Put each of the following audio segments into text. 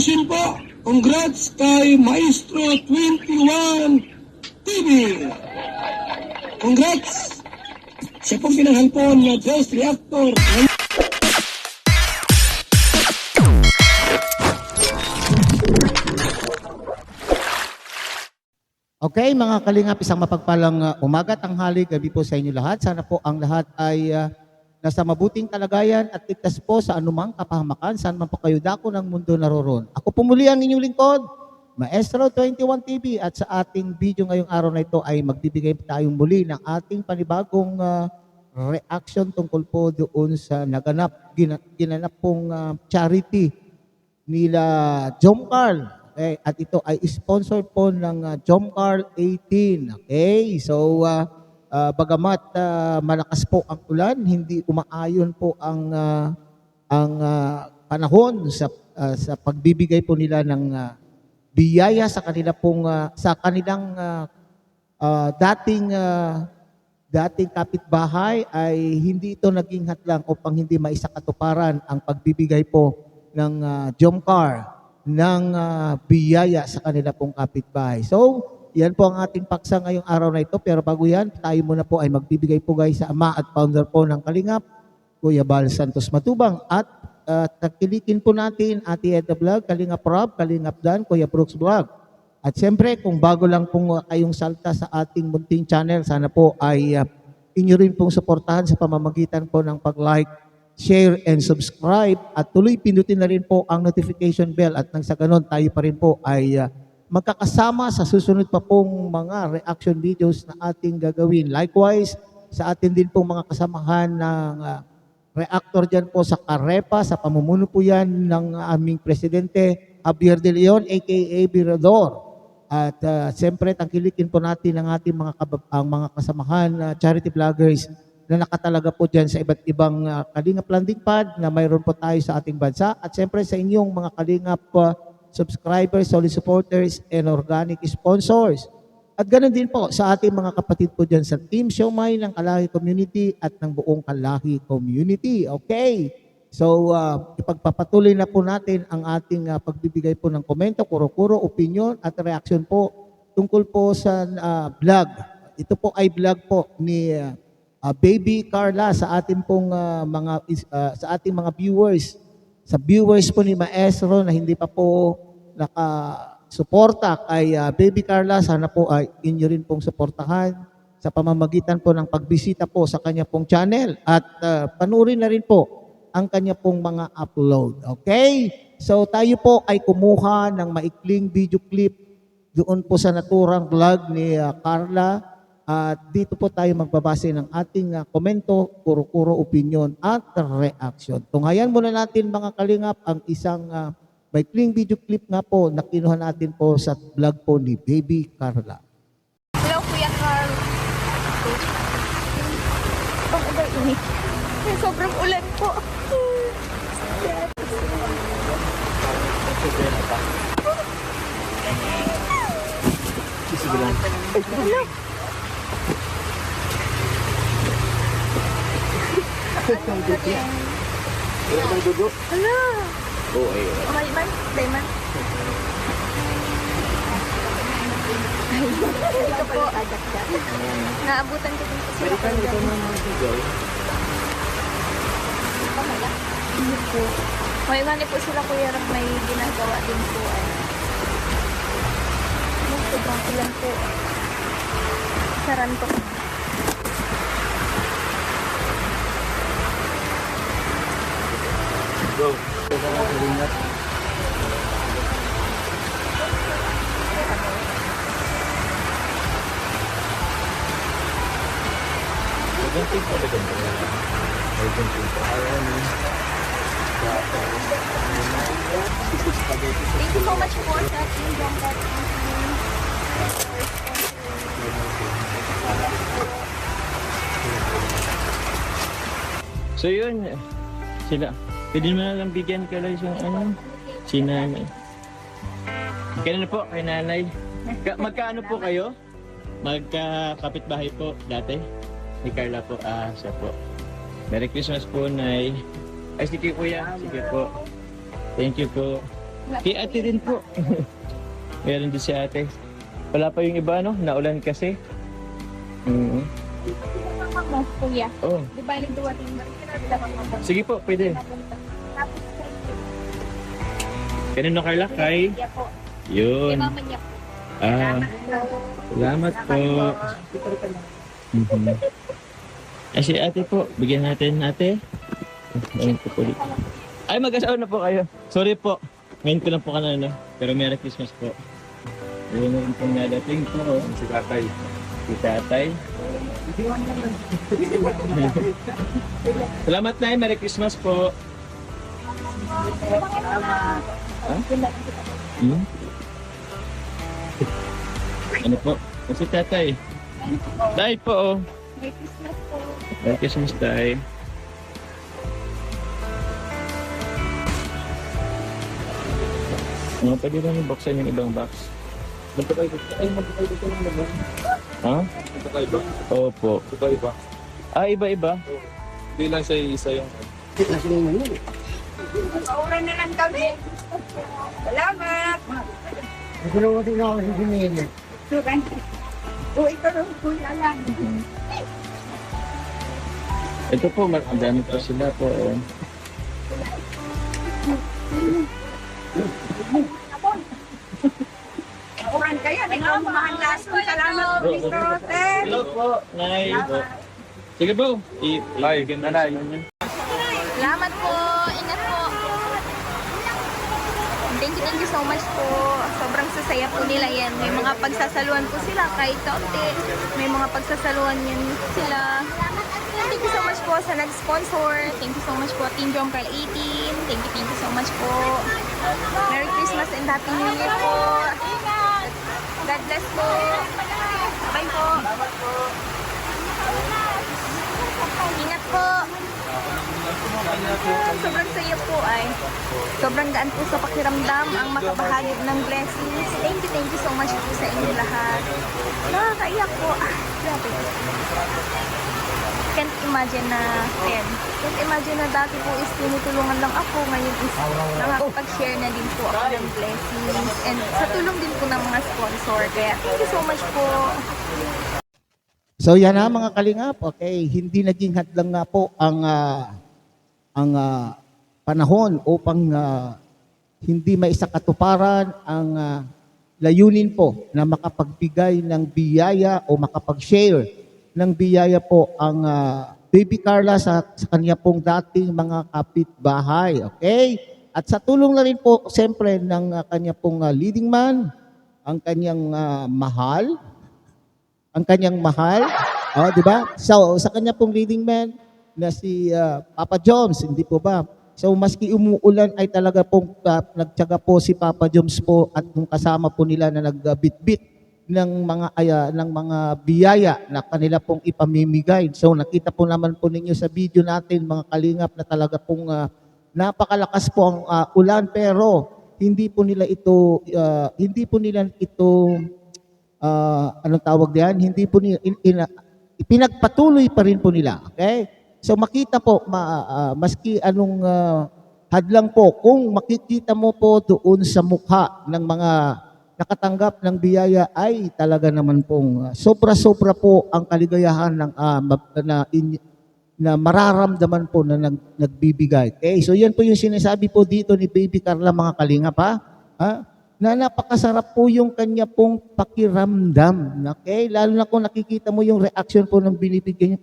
po, congrats kay Maestro 21 TV. Congrats! Siya pong pinanghalpon na Best Reactor. Okay, mga kalingap, isang mapagpalang umaga, tanghali, gabi po sa inyo lahat. Sana po ang lahat ay nasa mabuting kalagayan at ligtas po sa anumang kapahamakan, saan man po kayo dako ng mundo naroroon. Ako po muli ang inyong lingkod, Maestro 21 TV, at sa ating video ngayong araw na ito ay magbibigay tayong muli ng ating panibagong reaction tungkol po doon sa ginanap pong charity nila Jom Carl. Okay, at ito ay sponsored po ng Jom Carl 18. Okay, so bagamat malakas po ang ulan, hindi umaayon po ang panahon sa pagbibigay po nila ng biyaya sa kanila pong sa kanilang dating kapitbahay, ay hindi ito naging hatlang upang hindi maisakatuparan ang pagbibigay po ng Jom Carl ng biyaya sa kanila pong kapitbahay. So, yan po ang ating paksa ngayong araw na ito. Pero bago yan, tayo muna po ay magbibigay po guys sa ama at founder po ng Kalingap, Kuya Bal Santos Matubang. At takilikin po natin Ate Edna Vlog, Kalingap Rob, Kalingap Dan, Kuya Brooks Vlog. At siyempre, kung bago lang pong kayong salta sa ating munting channel, sana po ay inyo rin pong suportahan sa pamamagitan po ng pag-like, share, and subscribe. At tuloy pindutin na rin po ang notification bell, at nang sa ganon tayo pa rin po ay magkakasama sa susunod pa pong mga reaction videos na ating gagawin. Likewise, sa atin din pong mga kasamahan ng reactor dyan po sa Carepa, sa pamumuno po yan ng aming presidente, Javier De Leon, aka Birador. At siyempre, tangkilikin po natin ang ating mga kasamahan charity vloggers na nakatalaga po dyan sa iba't ibang Kalingap Landing Pad na mayroon po tayo sa ating bansa. At siyempre sa inyong mga Kalingap subscribers, solid supporters, and organic sponsors. At ganoon din po sa ating mga kapatid po dyan sa Team Siomay ng Kalahi Community at ng buong Kalahi Community. Okay? So, ipagpapatuloy na po natin ang ating pagbibigay po ng komento, kuro-kuro, opinion at reaction po tungkol po sa vlog. Ito po ay vlog po ni Baby Carla sa ating pong sa ating mga viewers. Sa viewers po ni Maestro na hindi pa po nakasuporta kay Baby Carla, sana po ay inyo rin pong suportahan sa pamamagitan po ng pagbisita po sa kanya pong channel at panurin na rin po ang kanya pong mga upload. Okay? So tayo po ay kumuha ng maikling video clip doon po sa naturang vlog ni Carla. At dito po tayo magbabase ng ating komento, kuro-kuro, opinion at reaction. Tunghayan muna natin mga Kalingap ang isang maikling video clip nga po na kinuha natin po sa vlog po ni Baby Carla. Hello, Kuya Carl. Ang ulan ini. Sobrang ulan po. Hello. Wala bang dugo? Hello. Oo, ayun. May man? Dayman? Ito po. Naabutan ko din po sila. Balikan ito ng mga dugo. Hindi po. May gani po sila, Kuya Rob, may ginagawa din po. Sobrang ulan po. Saran po. Go. Ito na lang Kalingap. Argentine po agad po. Argentine po. Thank you so much po sa ating Jom Carl. So yun, sila. Pwede mo na lang bigyan ka lang yung si nanay. Kailan po kay nanay? Magkaano po kayo? Magkakapitbahay po dati? Ni Carla po, siya po. Merry Christmas po, Nay. Ay, sige kuya. Sige po. Thank you po. Kay ate din po. Meron din si ate. Wala pa yung iba, no? Naulan kasi. Mm. Mas kuya. Oh. Di ba yung duwating ba? Sige po, pwede. Tapos Kanino Carla? Kay? kaya po. Yun. Kay mama niya po. Ah, salamat po. Mhm. Ay, si ate po. Bigyan natin ate. Ayun po po dito. Ay, mag-asawa na po kayo. Sorry po. Ngayon ko lang po kanina. Pero Merry Christmas po. Ayun na rin pong nadating po. Si tatay. Si tatay. Salamat na. Merry Christmas po. Ha? Hmm? Ano po? Si tatay. Tay po oh. Merry Christmas po. Merry Christmas tay. Pwede lang yung buksan yung ibang box. Magkakaiba. Ay, magkakaiba lang naman. Ha? Magkakaiba. Opo. Magkakaiba. Ah, iba-iba. Hindi lang siya isa yung... Pauran na lang kami. Salamat. Sugan. O, ito rin kuya lang. Ito po, ang dami po sila po. Oh. Pauran kayo. Ikaw mahal lason. Salamat, Mr. Rotel. Hello po, Nay. Sige po. Ay, nanay. Salamat po. Ingat po. Thank you so much po. Sobrang sasaya po nila yan. May mga pagsasaluhan po sila kahit kaunti. May mga pagsasaluhan yan sila. Thank you so much po sa nag-sponsor. Thank you so much po Team John Carl 18. Thank you so much po. Merry Christmas and Happy New Year po. God bless po. Bye po. Ingat po. Sobrang saya po ay. Sobrang gaan po sa pakiramdam ang makabahagi ng blessings. Thank you so much po sa inyo lahat. Nakakaiyak po. Grabe. Can't imagine na Can't imagine na dati po is tinutulungan lang ako. Ngayon is nakakapag-share na din po ako ng blessings. And sa tulong din po ng mga sponsor. Kaya thank you so much po. So yan na mga kalingap, okay, hindi naging hadlang nga po ang panahon upang hindi maisakatuparan ang layunin po na makapagbigay ng biyaya o makapag-share ng biyaya po ang Baby Carla sa kanya pong dating mga kapitbahay, okay? At sa tulong na rin po, siyempre, ng kanya pong leading man, ang kanyang mahal, di ba? So, sa kanya pong leading man na si Papa Jones, hindi po ba? So, maski umuulan ay talaga pong nagtiyaga po si Papa Jones po at yung kasama po nila na nagbitbit ng mga biyaya na kanila pong ipamimigay. So, nakita po naman po ninyo sa video natin, mga kalingap, na talaga pong napakalakas po ang ulan, pero hindi po nila ito anong tawag diyan? Hindi po ipinagpatuloy pa rin po nila. Okay? So makita po, maski anong hadlang po, kung makikita mo po doon sa mukha ng mga nakatanggap ng biyaya, ay talaga naman pong sobra-sobra po ang kaligayahan ng, na mararamdaman po na nagbibigay. Okay? So yan po yung sinasabi po dito ni Baby Carla, mga kalingap, ha? Na napakasarap po yung kanya pong pakiramdam. Okay? Lalo na kung nakikita mo yung reaction po ng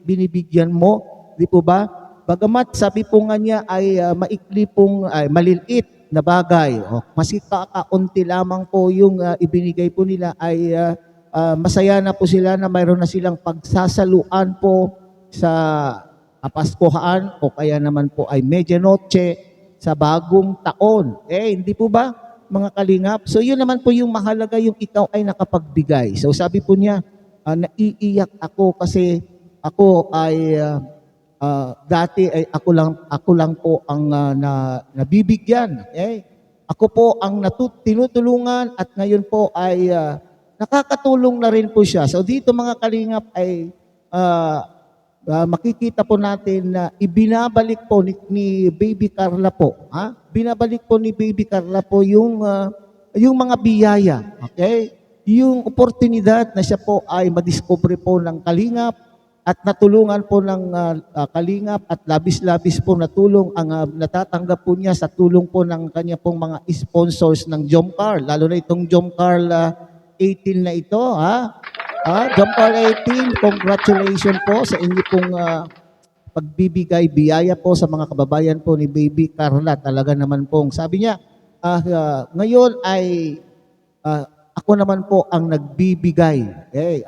binibigyan mo. Di po ba? Bagamat sabi po nga niya ay maikli pong, maliliit na bagay. Mas kakaunti lamang po yung ibinigay po nila, ay masaya na po sila na mayroon na silang pagsasaluan po sa Kapaskuhan o kaya naman po ay Medianoche sa bagong taon. Hindi po ba? Mga kalingap. So yun naman po yung mahalaga, yung ikaw ay nakapagbigay. So sabi po niya, naiiyak ako kasi ako ay dati ay ako lang po ang nabibigyan. Ako po ang tinutulungan at ngayon po ay nakakatulong na rin po siya. So dito mga kalingap ay makikita po natin na ibinabalik po ni Baby Carla po, binabalik po ni Baby Carla po yung mga biyaya, okay? Yung oportunidad na siya po ay madiscover po ng Kalingap at natulungan po ng Kalingap at labis-labis po na tulong ang natatanggap po niya sa tulong po ng kanya pong mga sponsors ng Jomcar, lalo na itong Jomcar 18 na ito, Jomcar 18, congratulations po sa inyo pong pagbibigay biyaya po sa mga kababayan po ni Baby Carla. Talaga naman pong sabi niya, ngayon ay ako naman po ang nagbibigay.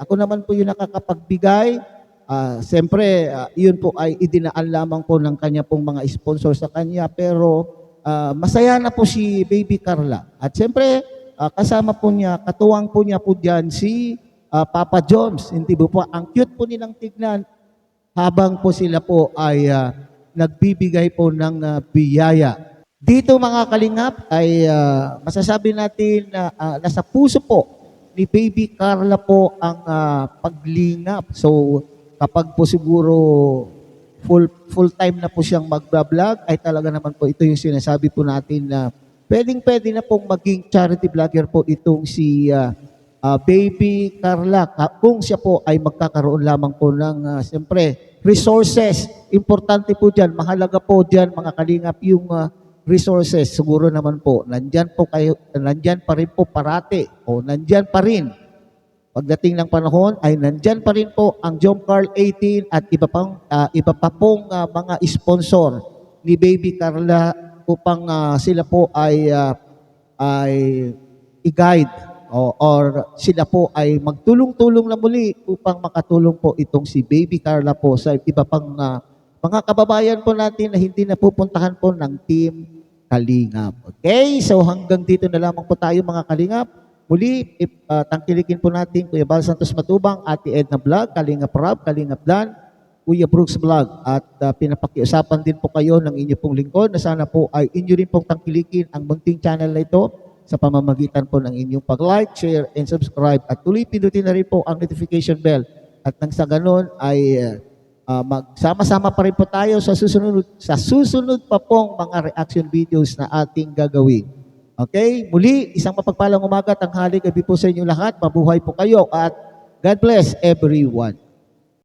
Ako naman po yung nakakapagbigay. Siyempre, yun po ay idinaan lamang po ng kanya pong mga sponsor sa kanya. Pero masaya na po si Baby Carla. At siyempre, kasama po niya, katuwang po niya po dyan si Papa Jones. Hindi po ang cute po nilang tignan habang po sila po ay nagbibigay po ng biyaya. Dito mga kalingap ay masasabi natin na nasa puso po ni Baby Carla po ang paglingap. So kapag po siguro full time na po siyang magbablog, ay talaga naman po ito yung sinasabi po natin na pwede na pong maging charity vlogger po itong si Baby Carla. Kung siya po ay magkakaroon lamang po ng siyempre resources. Importante po dyan, mahalaga po dyan mga kalingap yung resources. Siguro naman po, nandyan pa rin po parati o nandyan pa rin. Pagdating ng panahon ay nandyan pa rin po ang Jomcar 18 at iba pa pong mga sponsor ni Baby Carla upang sila po ay i-guide or sila po ay magtulong-tulong na muli upang makatulong po itong si Baby Carla po sa iba pang mga kababayan po natin na hindi napupuntahan po ng Team Kalingap. Okay? So hanggang dito na lamang po tayo mga Kalingap. Muli, tangkilikin po natin Kuya Bal Santos Matubang, Ate Edna Vlog, Kalingap Rob, Kalingap Dan, Kuya Brooks Vlog at pinapakiusapan din po kayo ng inyo pong lingkod na sana po ay inyo rin pong tangkilikin ang munting channel na ito sa pamamagitan po ng inyong pag-like, share, and subscribe at tuloy pindutin na rin po ang notification bell at nang sa ganun ay magsama-sama pa rin po tayo sa susunod pa pong mga reaction videos na ating gagawin. Okay? Muli, isang mapagpalang umaga, tanghali, gabi po sa inyo lahat. Mabuhay po kayo at God bless everyone.